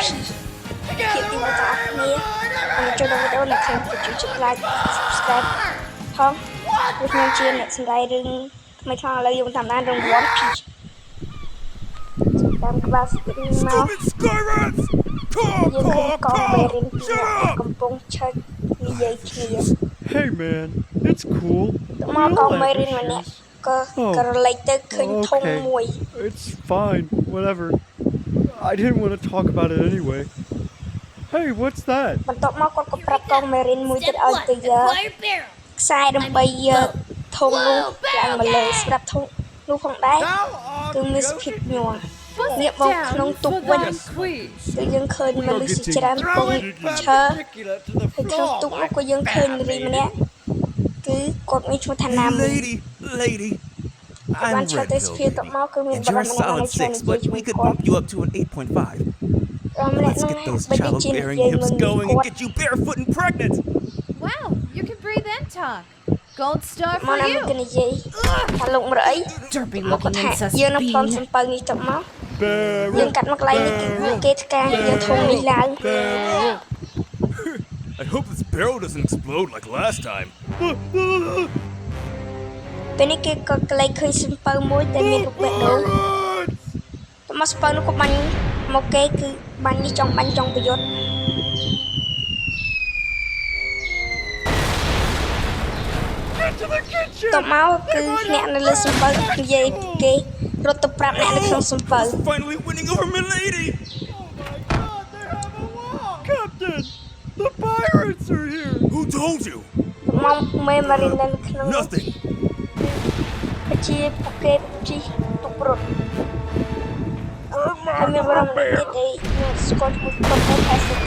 ភាពទីមួយទាំងអស់គ្នាចូលដល់វីដេអូអ្នកខ្ញុំជួយចុច like subscribe ផងព្រោះខ្ញុំជាអ្នកសម្ដែងរឿងថ្មីៗឥឡូវយើងតាមដានរឿង One Piece តាមក្បាលស្ទីមមកយើងឃើញកងមេរៀនពីអ្នកកំពុងឆែកនិយាយគ្នា Hey man, it's cool. មកកងមេរៀនម្នាក់ក៏រលែកទៅឃើញធំមួយ It's fine, whatever. I didn't want to talk about it anyway. Hey, what's that? បន្ទាប់មកគាត់ក៏ប្រាប់កងមេរៀនមួយទៀតឲ្យទៅខ្សែដើម្បីធំនោះឡើងមកលើស្រាប់ធំនោះផងដែរគឺមានសភាពញ័រងាកមកក្នុងទូកវិញគឺយើងឃើញមនុស្សជាច្រើនកំពុងឈើហើយក្នុងទូកនោះក៏យើងឃើញនារីម្នាក់គឺគាត់មានឈ្មោះថាណាមី Lady, I'm Red Pill, and you're a solid 6, but we could bump you up to an 8.5. Let's get those childbearing hips going and get you barefoot and pregnant. Wow, you can breathe and talk. Gold star for មកណាមី you. ក៏និយាយថាលោកម្រអី Derpy មកគាត់ looking ថា incest យើងនៅផ្លន់ bean. សំពៅនេះទៅមក Barrel, យើងកាត់មកកន្លែងនេះគឺគេថ្កាយើងធំនេះឡើង barrel. I hope this barrel doesn't explode like last time. ពេលនេះគេក៏កន្លែងឃើញសំពៅមួយដែលមានរូបបេះដូង Pirates! ទៅមកសំពៅនោះក៏បាញ់មកគេគឺបាញ់នេះចង់បាញ់ចង់ប្រយុទ្ធ Get to the kitchen! តមកគឺអ្នកនៅលើសំពៅនិយាយគេរត់ទៅប្រាប់អ្នកនៅក្នុងសំពៅ Finally winning over Milady! Captain, the pirates are here! Who told you? មកមេម៉ារីននៅក្នុង Nothing. ជាពួកគេជិះទុករត់ហើយមានបរិមទៀតអីខ្ញុំស្គាល់ឈ្មោះគាត់ថា Asset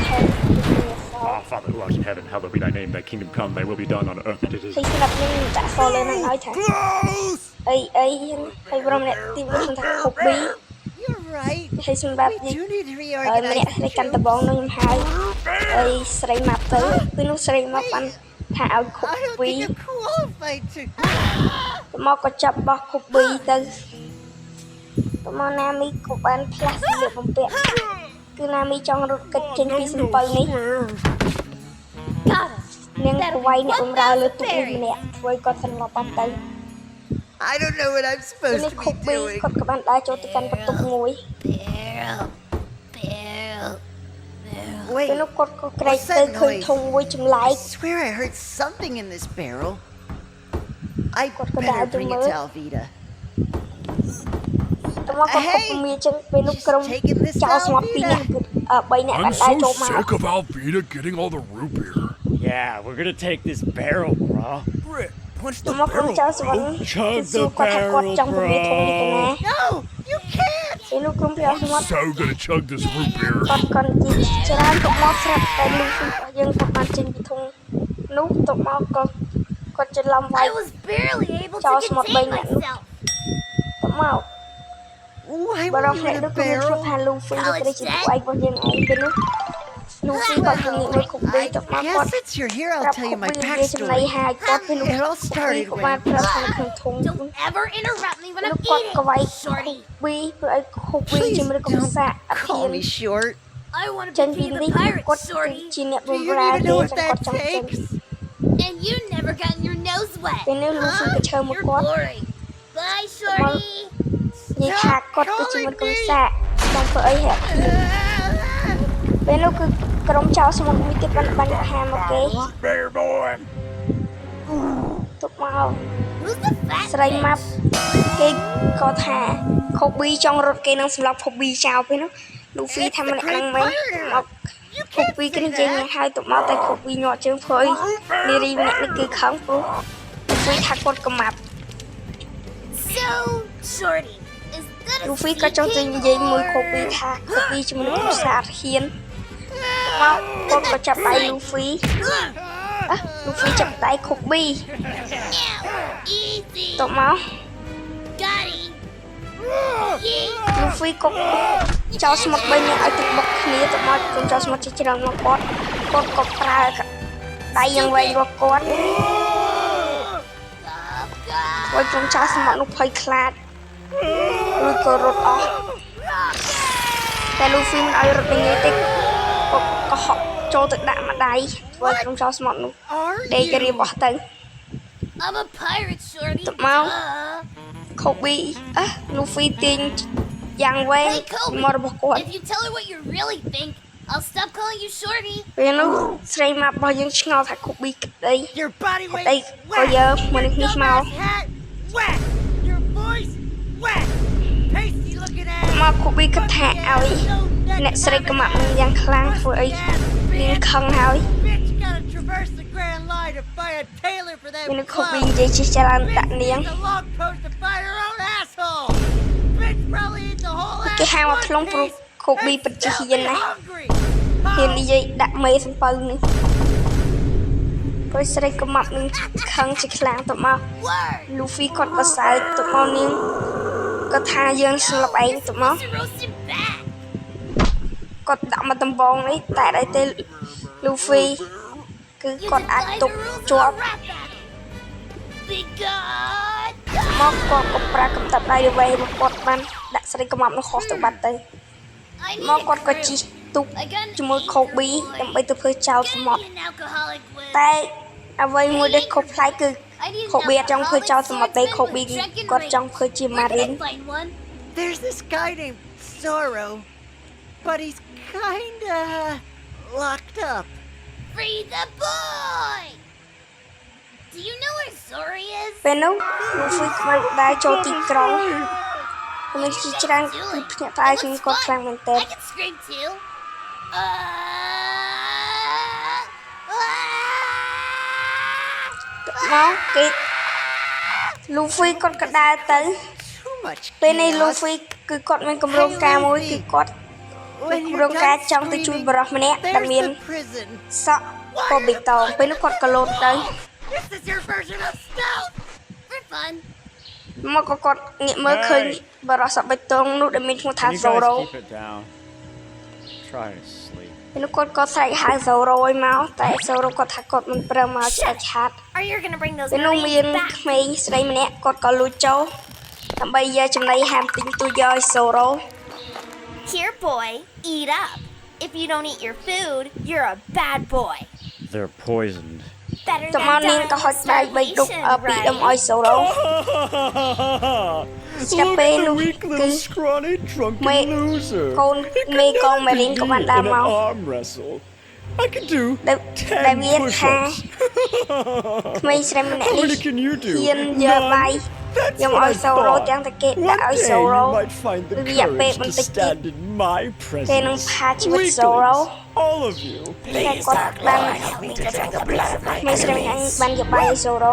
Our Father who art in heaven, hallowed be thy name, thy kingdom come, thy will be done on earth as it is. ហើយស្រាប់នឹងដាក់សលើនឹងឲ្យថា Close! អីហើយបរិមអ្នកទីមួយខ្ញុំថា Hobby You're right. ហើយសម្រាប់ We នេះ do need to ហើយម្នាក់ reorganize. ស្រីកាន់ដបងនឹងខ្ញុំហៅហើយស្រីមកទៅគឺនោះស្រីមកបានថាឲ្យ I don't Hobby think you're qualified to. ទៅមកក៏ចាប់បោះ Hobby ទៅមកណាមីក៏បានផ្លាស់សម្លៀកបំពាក់គឺណាមីចង់រត់គេចចេញពីសំពៅនេះ Got us. នាងប្រវាយអ្នកបម្រើលើទូកម្នាក់ធ្វើឲ្យគាត់សន្លប់បាត់ទៅ I don't know what I'm ពេល supposed នេះ to ខុប be ពី doing. គាត់ក៏បានដើរចូលទៅកាន់បន្ទប់មួយ Wait, ពេលនោះគាត់ក៏ក្រែកទៅឃើញធុងមួយចម្លែក I swear I heard something in this barrel. I What could better I do bring it more? to Alvida. ទៅមកគាត់ក៏មានចឹងពេលនោះក្រុមចោលស្មត់ពីរនាក់គឺ3នាក់បាន I'm ដើរ so ចូលមក sick of Alvida getting all the root beer. Yeah, we're gonna take this barrel, bro. Britt, punch ទៅ the មកក្រុម barrel, ចោលស្មត់ bro. គឺ Chug សួរ the គាត់ថាគាត់ barrel, ចង់ពលាធុងនេះទៅណា bro. No, you can't. ពេលនោះក្រុមចោល I'm ស្មត់ so gonna chug this root beer. គាត់ក៏និយាយច្រើនទៅមកស្រាប់តែលុះរបស់យើងគាត់បានចេញពីធុងនោះទៅមកក៏គាត់ច្រឡំវាយ I was barely able to Charles contain Motbane. myself. ទៅមក Why បារ were ម្ភ you នេះ in នោះ a គឺមានឈ្មោះ barrel? ថាលូហ្វីដែលជាស្បែករបស់យើងឯងពេលនោះលូហ្វីគាត់គឺងាកមើលខុបបីទៅមកគាត់ Yes, since you're here, ប្ I'll រាប់ tell ខុ you ប my បីនិយាយចំណៃ backstory. ហើយគាត់ពេលនោះ It all started គាត់បាន when ប្រាប់ថាក្នុងធុង Don't ever interrupt me when លុ I'm គាត់ក៏វាយ eating, ខុប shorty. បីព្រោះឲ្យខុបបីជំរឿកំសាកអធិ call ន me short. I want ចេញ to ពី be នេះ the pirate, គាត់ shorty. ជាអ្នកប Do ម្ you រើ even ទេ know ចឹង what គាត់ that ចង់ចេញ takes? And you never gotten your nose wet. ពេលនេះលូហ្វីក៏ឈើមក You're គាត់ boring. Bye, shorty. និយាយថាគាត់គឺជាមនុស្សកំសាកចង់ធ្វើអីហេពេលនោះគឺក្រុមចោលស្មុំមួយទៀតបានបាញ់ហាមកគេ Bear boy. ទុកមក Who's the fat ស្រី bitch? ម៉ាប់គេក៏ថាខូប៊ីចង់រត់គេនឹងសម្លាប់ខូប៊ីចោលពេលនោះលូហ្វីថាម្នាក់ហ្នឹងមែនមកខូប៊ីគេនិយាយយ៉ាងហើយទុកមកតែខូប៊ីញាក់ជើងព្រោះនារីម្នាក់នេះគឺខឹងព្រោះលូហ្វីថាគាត់កំាប់ So, shorty, is that a លូហ្វីក៏ចង់ទៅនិយាយមួយខូប៊ីថាខូប៊ីជាមនុស្សកំសាកហ៊ានមកគាត់ក៏ចាប់ដៃលូហ្វីលូហ្វីចាប់ដៃខូប៊ី easy? ទុកមក Got it. លូហ្វីក៏ចោលស្មុត3នាក់ឲ្យទឹកបុកគ្នាទៅមកកូនចោលស្មុតជាច្រើនមកគាត់ក៏ប្រើដៃយ៉ាងវែងរបស់គាត់ហើយកូនចោលស្មុតនោះភ័យខ្លាចឬក៏រត់អស់ តែ Luffy មិនឲ្យរត់ញ៉ៃទេក៏ហក់ចូលទៅដាក់ម្ដាយធ្វើក្រុមចោលស្មត់នោះដេករៀបបោះទៅ I'm a pirate, Shorty. Tụi mau. Duh. Kobe Luffy ទាញយ៉ាងវែង Hey, Kobe. មករបស់គាត់ If you tell her what you really think, I'll stop calling you Shorty. ពេលនោះស្រីម៉ាប់របស់យើងឆ្ងល់ថា Kobe ក្តី Your body ក្តី weight ក៏យកមនុស្សនេះមក hat wet. Your voice wet. Pasty looking ass. មក Kobe គិតថាឲ្យអ្នកស្រីក្មាប់នឹងយ៉ាងខ្លាំងធ្វើអីនាងខឹងហើយ Bitch gotta traverse the Grand Line to find a tailor for that ពេលនោះ Kobe clothes. និយាយជិះចរន្តដាក់នាង Bitch takes a long coast to find her own asshole. Bitch probably eats the whole ass គេហៅមក one ខ្លងព្រោះ piece. Kobe ពិតជាហ៊ានណាស់ Hungry. ហ៊ាននិយាយដាក់មេសំពៅនេះព្រោះស្រីក្មាប់នឹងខឹងជាខ្លាំងទៅមក Word. Luffy គាត់បសើចទៅមកនាងគាត់ថាយើងស្លាប់ឯងទៅមក Supposed to roast him back. គាត់ដាក់មកដំបងនេះតែអីទេ Luffy គឺ You គាត់អាច defy ទ the ប់ rules ជា of ប់ a rap battle. Be God. មកគាត់ក៏ប្រើកំតាប់ដៃអ្វីរបស់គាត់បានដាក់ស្រីក្មាប់នោះខុសទៅបាត់ទៅ I need មក a គាត់ក៏ជិះ credit. ទូក I got an ជាមួយ angry Kobe boy. ដើម្បីទៅធ្វើចោលស Get មុទ្រ me an alcoholic with. តែអ្វីមួយដែលខុសប្លែកគឺ I need an Kobe អត់ចង់ធ្វើចោល alcoholic សមុទ្រទេ swordsman Kobe with drunken គាត់ចង់ rage. ធ្វើជា Where can I Marine find one? There's this guy named Zoro, but he's kinda locked up. Free the boy. Do you know where Zori is? ពេលនោះ Luffy ខ្វាយដៃចូលទីក្រុងមនុស្សជាច្រើនគឺភ្ញាក់ផ្អើលជាងគាត់ខ្លាំងមែនទែន I can scream too. មកគេ Luffy គាត់ក៏ដើរទៅ Too much ពេលនេះ chaos. Luffy គឺគាត់មានគម្រោងការមួយគឺគាត់ When គម្ you're រោងការ done ចង់ទៅជួយ screaming, បរិសម្នាក់ដែល there's មាន the prison. សក់ពណ៌បេតុងពេលនោះគាត់ក៏លោតទៅ This is your version of stealth. For fun. មកក៏គាត់ងាកមើលឃើញបរិសក់បេតុងនោះដែលមានឈ្មោះថា Can you Zoro guys keep it down? Try to sleep. ពេលនោះគាត់ក៏ស្រែកហៅ Zoro ឲ្យមកតែ Zoro គាត់ថាគាត់មិនព្រមមកឆ្អែតឆាត Are you gonna bring those ពេលនោះមាន Marines back? ក្មេងស្រីម្នាក់គាត់ក៏លួចចូលដើម្បីយកចំណីហាមទិញទូយកឲ្យ Zoro Here, boy, eat up. If you don't eat your food, you're a bad boy. They're poisoned. Better តើមក than នាង dying ក៏ of ហុចដៃ3ដុក starvation, ពីដុំ right? ឲ្យ Zoro Look at Scapé the nu weak cứ- little scrawny drunken Mày- loser. con He mê could con not mày beat đến của me bạn in Đam an không? arm wrestle. I could do Để- 10 để biết push-ups. ក្មេងស្រីម្នាក់ How នេះ many can you do? ហ៊ានយកដៃ That's យក what ឲ្យ I Zoro thought. ទាំងតែគេ One ដាក់ឲ្យ day Zoro you might find the រយៈពេល courage បន្ to តិចទៀត stand in my គេនឹង presence. ផាជីវិត Zoro Weaklings, all of you. តែគាត់បានក្មេងស្រីម្នាក់បានយកបាយឲ្យ Zoro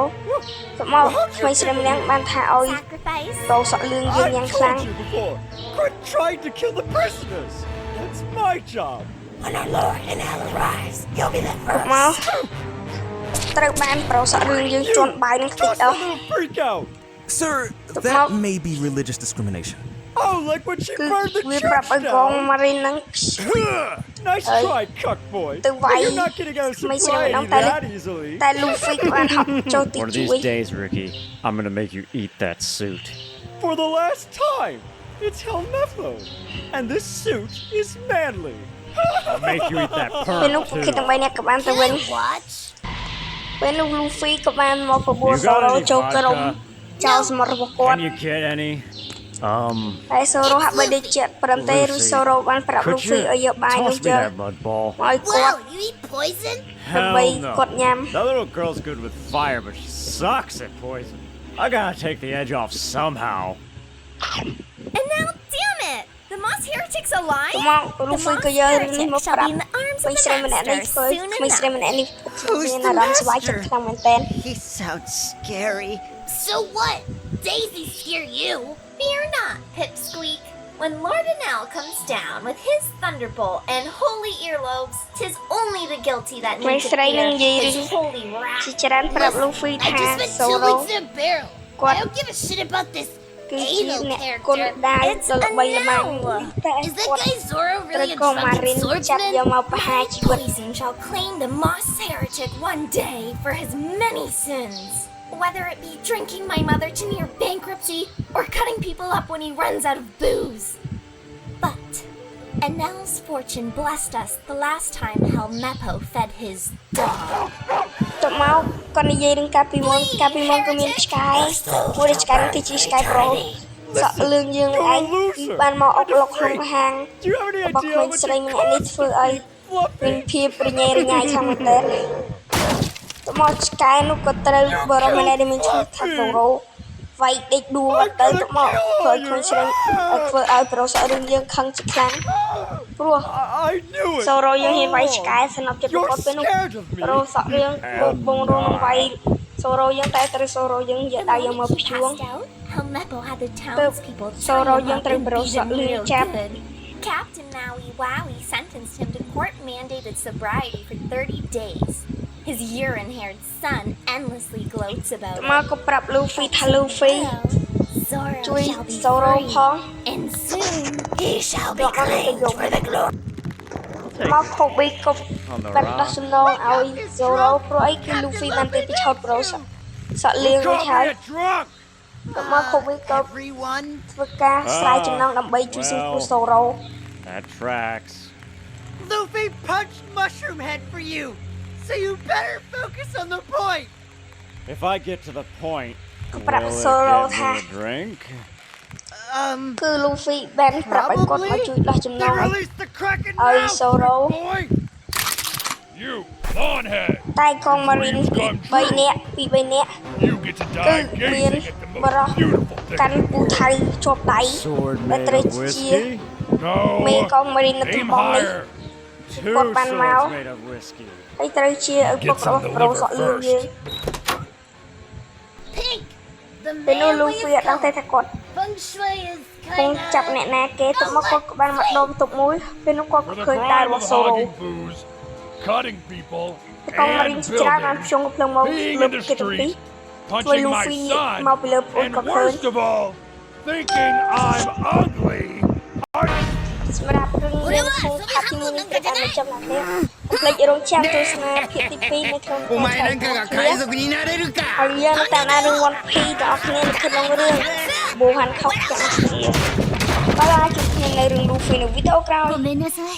ទៅមកក្មេងស្រីម្នាក់បានថាឲ្យ Sacrifice? ប្រូសក់លឿងយើងយ៉ាង I've ខ្លាំង told you before. Quit trying to kill the prisoners. That's my job. មកត្រូវបានប្រូសក់លឿងយើងជន់បាយនឹងខ្ទេច Just អ a ស់ little freak out. Sir, Mom. that may be religious discrimination. Oh, like when she គឺ burned the វាប្រាប់ church ឲ្យកង down. Marine ហ្នឹង Nice Ơi. try, cuck boy. Từ But vậy, you're not getting out of mấy xe sobriety nó tay that easily. តែ Luffy ក៏បានហត់ចូលទី One of ជួយ these days, Ricky, I'm gonna make you eat that suit. For the last time, it's Helmepho. And this suit is manly. I'll make you eat that ពេលនោះ perm ពួកគេ too. ទាំង3នាក់ក៏បានទៅ Can វិញ I watch? ពេលនោះ Luffy ក៏បានមកបបួល You got Zoro any ចូលក្រុម vodka? ចោលសមុទ្ររបស់គាត់ Can you get any? តែ Zoro ហាក់បីដូចជាព្រមទេឬ Luffy. Zoro បានប្រាប់ Could Luffy ឲ្យយក you បាយនោះ toss me យក that mud ball? ឲ្យគាត់ Whoa, you eat poison? ដើម្បី Hell គាត់ no. ញ៉ាំ That little girl's good with fire, but she sucks at poison. I gotta take the edge off somehow. And now, damn it! The Moss Heretic's ទៅ alive? មក Luffy ក៏យករឿងនេះមក shall ប្រាប់ be in the arms ក្មេង of ស្រី the ម្នាក់នេះ master ធ្វើ soon ក្មេងស្រី enough. ម្នាក់នេះ Who's មាន the អារម្មណ៍ស្វាយចិត្ត master? ខ្លាំងមែនទែន He sounds scary. So what? Daisy scare you? Fear not, Pipsqueak. When Lord Enel comes down with his thunderbolt and holy earlobes, 'tis only the guilty that need to Mấy fear sợi gì his đi. holy wrath. ជាច្រើនប្រាប់ Luffy I ថា just spent 2 Zoro weeks in a barrel. What? I don't give a shit about this គឺជា anal អ្នកគុណ character. ដាវ It's ដ៏ល្បីល្បាញ Enel. តែ Is that គាត់ guy Zoro ត្រូវ really a កង drunken Marine ចាប់យក swordsman? មកប្រហារជីវិត Poison shall claim the Moss Heretic one day for his many sins. Whether it be drinking my mother to near bankruptcy or cutting people up when he runs out of booze. But Enel's fortune blessed us the last time Helmeppo fed his dog. តមកគាត់និយាយនឹងកាពីមុនក៏មានឆ្កែមួយឆ្កែនេះគឺជាឆ្កែប្រុសសក់លឿងយើងឯងបានមកអុកលុកក្នុងហាង Do you have any របស់ក្ idea មេង what ស្រីម្នាក់នេះធ្វើឲ្យមានភាពរញ៉េរញ៉ៃខាងមែនទែនតមកឆ្កែនោះក៏ត្រូវបរិមម្នាក់ដែលមានឈ្មោះថាសូរ៉ូវាយដេកដួលទៅតមកធ្វើឲ្យក្មេងស្រីធ្វើឲ្យប្រុសសក់លឿងយើងខឹងជាខ្លាំងព្រោះ I knew it. សូរ៉ូយើងហ៊ានវាយឆ្កែស្នប់ចិត្តប្រកបពេលនោះ Scared of me. ប្រុសសក់លឿងបងរួមនឹងវាយសូរ៉ូយើងតែត្រូវសូរ៉ូយើងយកដៃយកមកព្យួង Passed out, Helmeppo had the townspeople tie Sorrow him yung up and tribro beat sa him real luchap. good. Captain Maui Wowie sentenced him to court-mandated sobriety for 30 days. His urine-haired son endlessly gloats ត about មក it. ក៏ប្រាប់លូហ្វីថាលូហ្វី Zoro ជួយ shall be សូរ៉ូ free, ផង and soon he shall be យកមកទៅយក for the glory. មកខូប៊ីក៏បាត់ដោះសំណងឲ្យសូរ៉ូព្រោះអីគឺលូហ្វីបានទៅពីឆោតប្រូសក់លឿងរួច Call ហើយ me a drunk. តមកខូប៊ីក៏ Everyone, ធ្វើការស្រាយចំណងដើម្បីជួយសង្គ្រោះសូរ៉ូ That tracks. Luffy punched Mushroom Head for you, so you better focus on the point. If I get to the point, will Perap it solo get me ha. a drink? គឺលូហ្វីបានប្រាប់ឲ្យគាត់មកជួយដោះចំណង Then ឲ្យ release the Kraken Oh, now, Zoro. boy. You, Lawnhead. តែកងម៉ារីន3នាក់ពី3នាក់ You get to គឺ die មាន gazing at the បរោះ most beautiful thing. កាន់ពូថៅជាប់ដៃ Sword ដែល made ត្រូវ of ជា whiskey? មេ No. កងម៉ារីននៅទី Aim បងនេះ higher. Two What ban swords mao? made of whiskey. ហើយត្រូវជាឪពុករបស់ប្រូសក់លឿងយើង Pink! The ពេលនោះ man លូ with ហ្វីអត់ដឹងទេថាគាត់ feng shui is គង់ចាប់អ្នកណាគេទៅមកគាត់ក៏បានមកដុំទប់មួយពេលនោះគាត់ For ក៏ the ឃើញតែរ crime របស់ of សូរ៉ូ hogging booze, cutting people, កងម៉ារីន and ជាច្រើនបាន building, ភ្ជង់កំភ្លើងមក being លើ in the គេទាំងពីរ streets, punching my Luffy son, mau pilih pun and kau worst of all, thinking I'm ugly. សម្រាប់រឿងរឿងភូមិខាទីមួយនេះគឺបានបញ្ចប់ឡើងនេះកុំភ្លេចរងចាំទស្សនាភាគទី2នៅក្នុងថ្ងៃថ្ងៃហើយយើងនៅតាមដានរឿង One Piece ដល់គ្នានៅក្នុងរឿង Bohan ខុសទាំងគ្នាបាទជួបគ្នានៅរឿង Luffy នៅវីដេអូក្រោយごめんなさい。